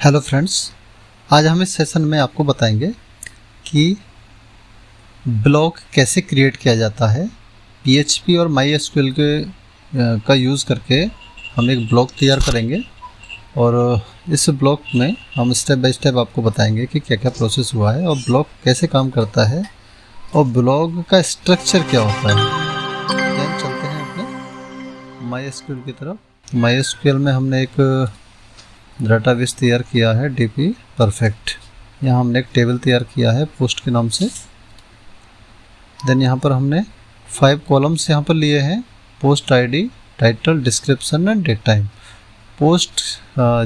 Hello friends, आज हम इस सेशन में आपको बताएंगे कि ब्लॉग कैसे क्रिएट किया जाता है। पीएचपी और माईएसक्यूएल का यूज़ करके हम एक ब्लॉग तैयार करेंगे और इस ब्लॉग में हम स्टेप बाय स्टेप आपको बताएंगे कि क्या क्या प्रोसेस हुआ है और ब्लॉग कैसे काम करता है और ब्लॉग का स्ट्रक्चर क्या होता है। देन चलते हैं अपने माईएसक्यूएल की तरफ। माईएसक्यूएल में हमने एक डाटाबेस तैयार किया है डीपी परफेक्ट। यहाँ हमने एक टेबल तैयार किया है पोस्ट के नाम से। देन यहाँ पर हमने 5 कॉलम्स यहाँ पर लिए हैं, post ID, title, description and date time. Post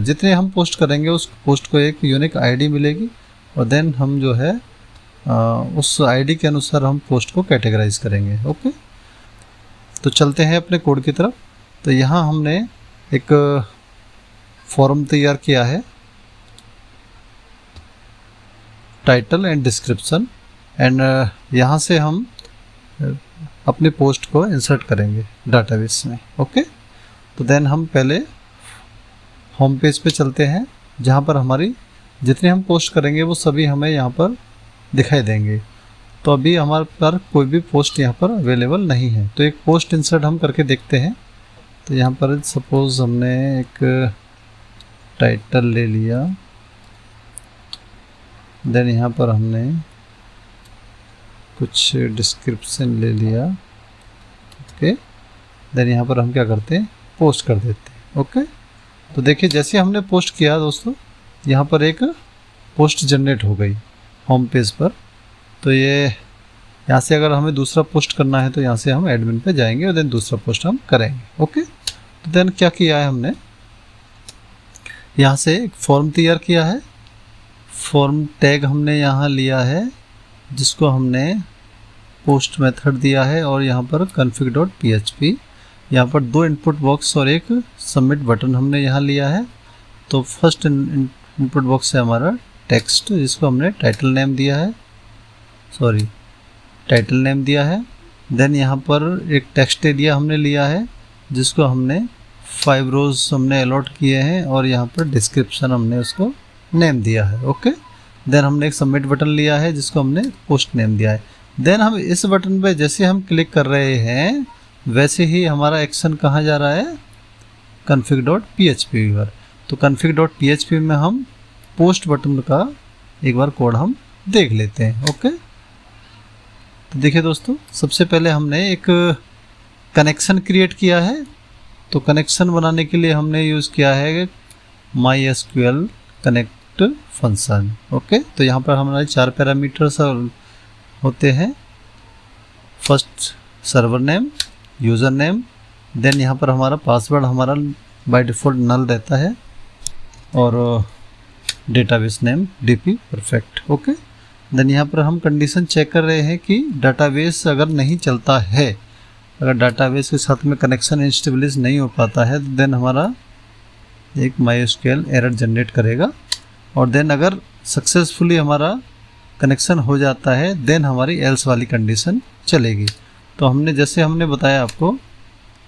जितने हम पोस्ट करेंगे उस पोस्ट को एक यूनिक आईडी मिलेगी और देन हम जो है उस आईडी के अनुसार हम पोस्ट को कैटेगराइज करेंगे। ओके, तो चलते हैं अपने कोड की तरफ। तो यहाँ हमने एक फॉर्म तैयार किया है, टाइटल एंड डिस्क्रिप्शन, एंड यहाँ से हम अपने पोस्ट को इंसर्ट करेंगे डाटाबेस में। ओके, तो देन हम पहले होम पेज पे चलते हैं जहाँ पर हमारी जितने हम पोस्ट करेंगे वो सभी हमें यहाँ पर दिखाई देंगे। तो अभी हमारे पर कोई भी पोस्ट यहाँ पर अवेलेबल नहीं है, तो एक पोस्ट इंसर्ट हम करके देखते हैं। तो यहाँ पर सपोज हमने एक टाइटल ले लिया, देन यहाँ पर हमने कुछ डिस्क्रिप्शन ले लिया। ओके, देन यहाँ पर हम क्या करते हैं, पोस्ट कर देते हैं। ओके, तो देखिए जैसे हमने पोस्ट किया दोस्तों, यहाँ पर एक पोस्ट जनरेट हो गई होम पेज पर। तो ये यहाँ से अगर हमें दूसरा पोस्ट करना है तो यहाँ से हम एडमिन पे जाएंगे और देन दूसरा पोस्ट हम करेंगे। ओके, तो देन क्या किया है हमने, यहाँ से एक फॉर्म तैयार किया है। फॉर्म टैग हमने यहाँ लिया है जिसको हमने पोस्ट मेथड दिया है और यहाँ पर config.php, यहाँ पर 2 इनपुट बॉक्स और एक सबमिट बटन हमने यहाँ लिया है। तो फर्स्ट इनपुट बॉक्स है हमारा टेक्स्ट जिसको हमने टाइटल नेम दिया है। देन यहाँ पर एक टेक्स्ट एरिया हमने लिया है जिसको हमने 5 रोज हमने अलॉट किए हैं और यहाँ पर डिस्क्रिप्शन हमने उसको नेम दिया है। ओके, देन हमने एक सबमिट बटन लिया है जिसको हमने पोस्ट नेम दिया है। देन हम इस बटन पे जैसे हम क्लिक कर रहे हैं वैसे ही हमारा एक्शन कहाँ जा रहा है, config.php पर। तो config.php में हम पोस्ट बटन का एक बार कोड हम देख लेते हैं। ओके, तो देखिए दोस्तों, सबसे पहले हमने एक कनेक्शन क्रिएट किया है। तो कनेक्शन बनाने के लिए हमने यूज़ किया है MySQL कनेक्ट फंक्शन। ओके, तो यहाँ पर हमारे 4 पैरामीटर्स होते हैं। First server name, user name, then यहाँ पर हमारा पासवर्ड हमारा बाय डिफ़ॉल्ट नल रहता है और database name DP perfect. Okay, then यहाँ पर हम कंडीशन चेक कर रहे हैं कि डाटाबेस अगर नहीं चलता है, अगर डाटाबेस के साथ में कनेक्शन इंस्टेबलिश नहीं हो पाता है तो देन हमारा एक MySQL एरर जनरेट करेगा। और देन अगर सक्सेसफुली हमारा कनेक्शन हो जाता है देन हमारी एल्स वाली कंडीशन चलेगी। तो हमने बताया आपको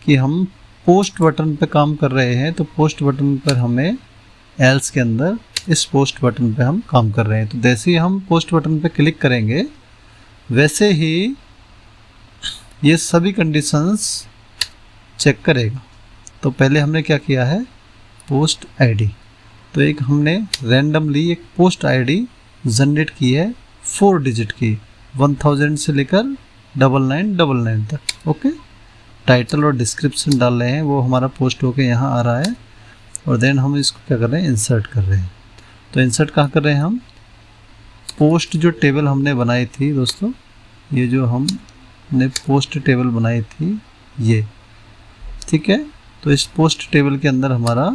कि हम पोस्ट बटन पे काम कर रहे हैं, तो पोस्ट बटन पर हमें एल्स के अंदर इस पोस्ट बटन पे हम काम कर रहे हैं। तो जैसे ही हम पोस्ट बटन पे क्लिक करेंगे वैसे ही ये सभी कंडीशंस चेक करेगा। तो पहले हमने क्या किया है, पोस्ट आईडी, तो एक हमने रैंडमली एक पोस्ट आईडी जनरेट की है 4 डिजिट की, 1000 से लेकर 9999 तक। ओके, टाइटल और डिस्क्रिप्शन डाल रहे हैं, वो हमारा पोस्ट होके यहाँ आ रहा है और देन हम इसको क्या कर रहे हैं, इंसर्ट कर रहे हैं। तो इंसर्ट कहाँ कर रहे हैं हम, पोस्ट जो टेबल हमने बनाई थी दोस्तों, ये जो हमने पोस्ट टेबल बनाई थी ये, ठीक है। तो इस पोस्ट टेबल के अंदर हमारा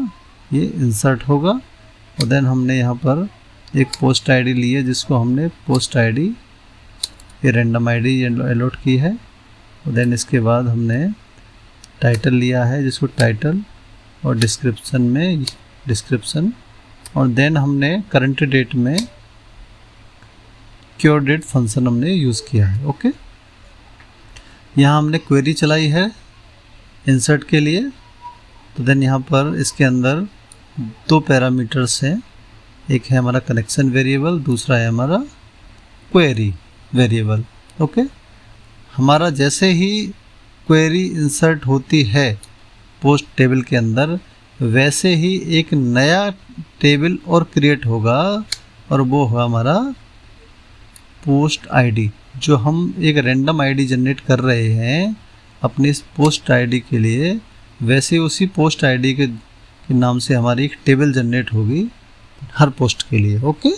ये इंसर्ट होगा और देन हमने यहाँ पर एक पोस्ट आईडी ली है जिसको हमने पोस्ट आईडी ये रैंडम आईडी अलॉट की है। और देन इसके बाद हमने टाइटल लिया है जिसको टाइटल और डिस्क्रिप्शन में डिस्क्रिप्शन, और देन हमने करंट डेट में क्योर डेट फंक्शन हमने यूज़ किया है। ओके, यहाँ हमने क्वेरी चलाई है इंसर्ट के लिए। तो देन यहाँ पर इसके अंदर 2 पैरामीटर्स हैं, एक है हमारा कनेक्शन वेरिएबल, दूसरा है हमारा क्वेरी वेरिएबल। ओके, हमारा जैसे ही क्वेरी इंसर्ट होती है पोस्ट टेबल के अंदर, वैसे ही एक नया टेबल और क्रिएट होगा, और वो होगा हमारा पोस्ट आईडी। जो हम एक रैंडम आईडी जनरेट कर रहे हैं अपनी इस पोस्ट आईडी के लिए, वैसे उसी पोस्ट आईडी के नाम से हमारी एक टेबल जनरेट होगी हर पोस्ट के लिए। ओके,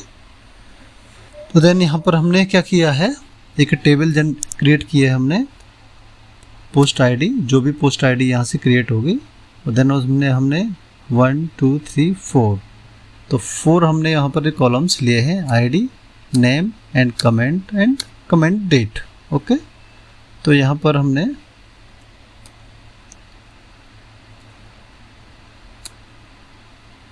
तो देन यहाँ पर हमने क्या किया है, एक टेबल क्रिएट की है हमने पोस्ट आईडी, जो भी पोस्ट आईडी यहाँ से क्रिएट होगी, और देन उसमें हमने 1 2 3 4, तो 4 हमने यहाँ पर कॉलम्स लिए हैं, ID, name and comment date. Okay, तो यहाँ पर हमने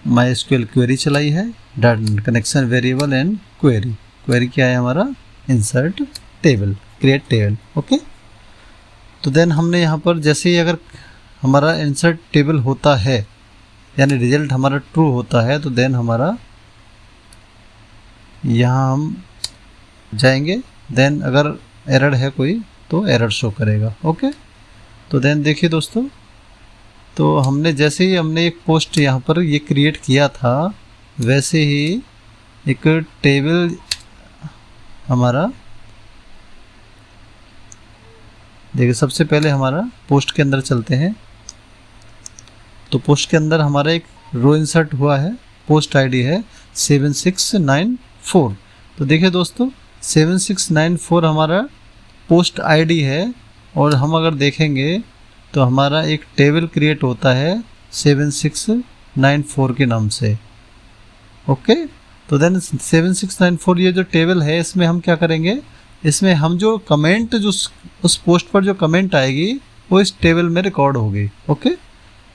MySQL क्वेरी चलाई है, connection variable and query. Query क्या है हमारा, insert table, create table. Okay, तो देन हमने यहाँ पर जैसे ही अगर हमारा इंसर्ट टेबल होता है, यानी रिजल्ट हमारा ट्रू होता है, तो देन हमारा यहाँ हम जाएंगे, देन अगर एरर है कोई तो एरर शो करेगा। ओके, तो देन देखिए दोस्तों, तो हमने जैसे ही हमने एक पोस्ट यहाँ पर ये क्रिएट किया था, वैसे ही एक टेबल हमारा, देखिए सबसे पहले हमारा पोस्ट के अंदर चलते हैं, तो पोस्ट के अंदर हमारा एक रो इंसर्ट हुआ है, पोस्ट आईडी है 7694। तो देखिए दोस्तों 7694 हमारा पोस्ट आईडी है, और हम अगर देखेंगे तो हमारा एक टेबल क्रिएट होता है 7694 के नाम से। ओके, तो देन 7694 ये जो टेबल है, इसमें हम क्या करेंगे, इसमें हम जो कमेंट, जो उस पोस्ट पर जो कमेंट आएगी वो इस टेबल में रिकॉर्ड होगी। ओके,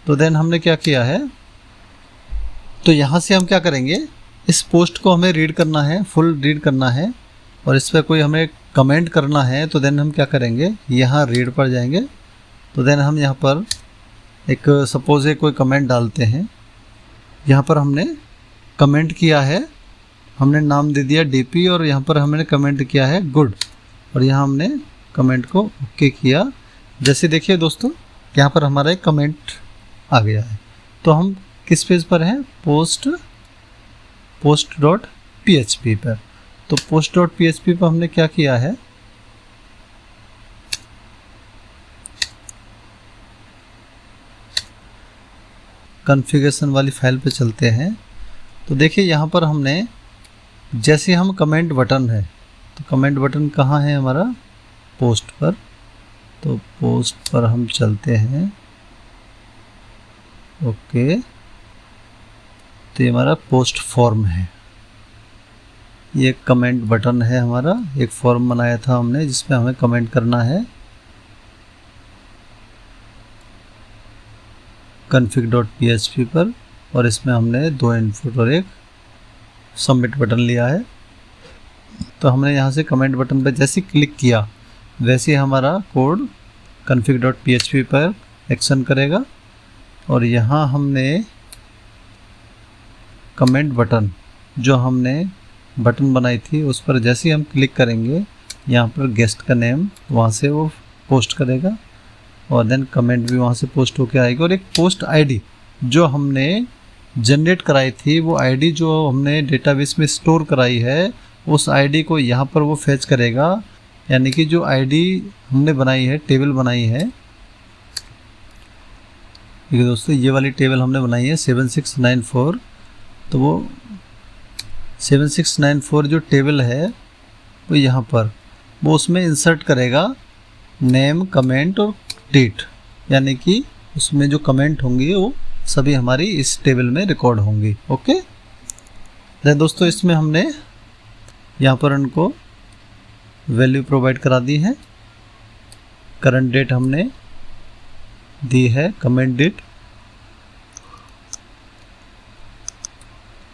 तो देन हमने क्या किया है, तो यहाँ से हम क्या करेंगे, इस पोस्ट को हमें रीड करना है, फुल रीड करना है, और इस पर कोई हमें कमेंट करना है, तो देन हम क्या करेंगे, यहाँ रीड पर जाएंगे, तो देन हम यहाँ पर एक सपोज है कोई कमेंट डालते हैं। यहाँ पर हमने कमेंट किया है, हमने नाम दे दिया डीपी, और यहाँ पर हमने कमेंट किया है गुड, और यहाँ हमने कमेंट को ओके किया। जैसे देखिए दोस्तों, यहाँ पर हमारा एक कमेंट आ गया है। तो हम किस पेज पर हैं, post.php पर। तो post.php पर हमने क्या किया है, कॉन्फ़िगरेशन वाली फाइल पे चलते हैं। तो देखिए यहाँ पर हमने, जैसे हम कमेंट बटन है, तो कमेंट बटन कहाँ है हमारा, पोस्ट पर। तो पोस्ट पर हम चलते हैं। ओके, तो ये हमारा पोस्ट फॉर्म है, ये कमेंट बटन है हमारा, एक फॉर्म बनाया था हमने जिसमें हमें कमेंट करना है, config.php पर, और इसमें हमने 2 इनपुट और एक सबमिट बटन लिया है। तो हमने यहाँ से कमेंट बटन पर जैसे क्लिक किया, वैसे ही हमारा कोड config.php पर एक्शन करेगा, और यहाँ हमने कमेंट बटन, जो हमने बटन बनाई थी, उस पर जैसे ही हम क्लिक करेंगे, यहाँ पर गेस्ट का नेम वहाँ से वो पोस्ट करेगा, और देन कमेंट भी वहाँ से पोस्ट होके आएगी, और एक पोस्ट आईडी जो हमने जनरेट कराई थी, वो आईडी जो हमने डेटाबेस में स्टोर कराई है, उस आईडी को यहाँ पर वो फेच करेगा। यानी कि जो आईडी हमने बनाई है, टेबल बनाई है, ठीक है दोस्तों, ये वाली टेबल हमने बनाई है 7694। तो वो 7694 जो टेबल है वो यहाँ पर वो उसमें इंसर्ट करेगा नेम, कमेंट और डेट, यानी कि उसमें जो कमेंट होंगी वो सभी हमारी इस टेबल में रिकॉर्ड होंगी। ओके, तो दोस्तों इसमें हमने यहाँ पर उनको वैल्यू प्रोवाइड करा दी है, करंट डेट हमने दी है, कमेंट डेट,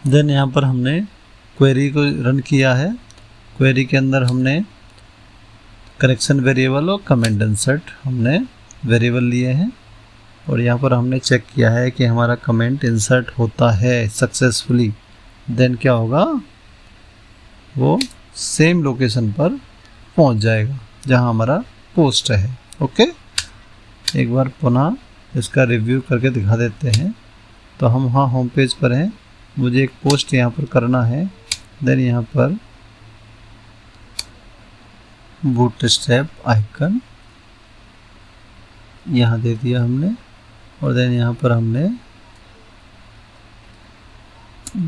देन यहाँ पर हमने क्वेरी को रन किया है। क्वेरी के अंदर हमने करेक्शन वेरिएबल और कमेंट इंसर्ट हमने वेरिएबल लिए हैं, और यहाँ पर हमने चेक किया है कि हमारा कमेंट इंसर्ट होता है सक्सेसफुली देन क्या होगा, वो सेम लोकेशन पर पहुंच जाएगा जहां हमारा पोस्ट है। ओके, एक बार पुनः इसका रिव्यू करके दिखा देते हैं। तो हम वहाँ होम पेज पर हैं, मुझे एक पोस्ट यहाँ पर करना है। देन यहाँ पर बूटस्ट्रैप आइकन यहाँ दे दिया हमने, और देन यहाँ पर हमने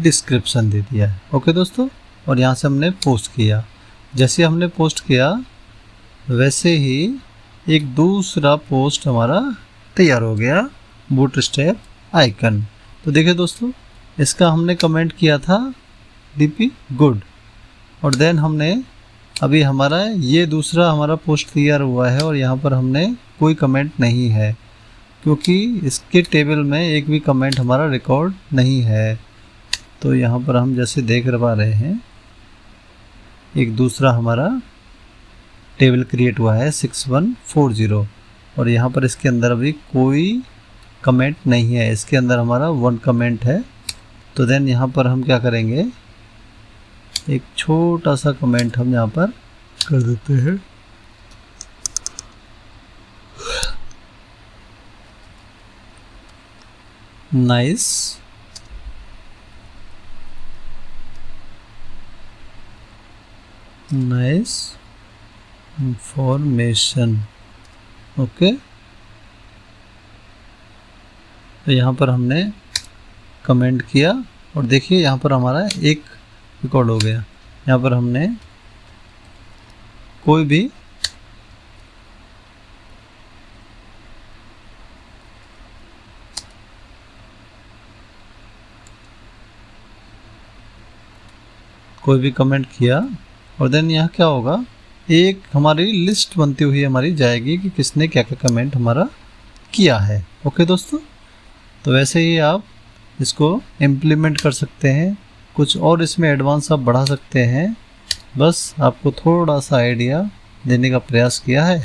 डिस्क्रिप्शन दे दिया है। ओके दोस्तों, और यहाँ से हमने पोस्ट किया। जैसे हमने पोस्ट किया वैसे ही एक दूसरा पोस्ट हमारा तैयार हो गया, बूटस्ट्रैप आइकन। तो देखिए दोस्तों, इसका हमने कमेंट किया था डीपी गुड, और देन हमने अभी हमारा ये दूसरा हमारा पोस्ट तैयार हुआ है, और यहाँ पर हमने कोई कमेंट नहीं है क्योंकि इसके टेबल में एक भी कमेंट हमारा रिकॉर्ड नहीं है। तो यहाँ पर हम जैसे देख पा रहे हैं, एक दूसरा हमारा टेबल क्रिएट हुआ है 6140, और यहाँ पर इसके अंदर अभी कोई कमेंट नहीं है, इसके अंदर हमारा 1 कमेंट है। तो देन यहाँ पर हम क्या करेंगे, एक छोटा सा कमेंट हम यहाँ पर कर देते हैं। Nice information. ओके, तो यहाँ पर हमने कमेंट किया, और देखिए यहाँ पर हमारा एक रिकॉर्ड हो गया। यहाँ पर हमने कोई भी कमेंट किया, और देन यहाँ क्या होगा, एक हमारी लिस्ट बनती हुई हमारी जाएगी कि किसने क्या क्या कमेंट हमारा किया है। ओके दोस्तों, तो वैसे ही आप इसको इम्प्लीमेंट कर सकते हैं, कुछ और इसमें एडवांस आप बढ़ा सकते हैं। बस आपको थोड़ा सा आइडिया देने का प्रयास किया है।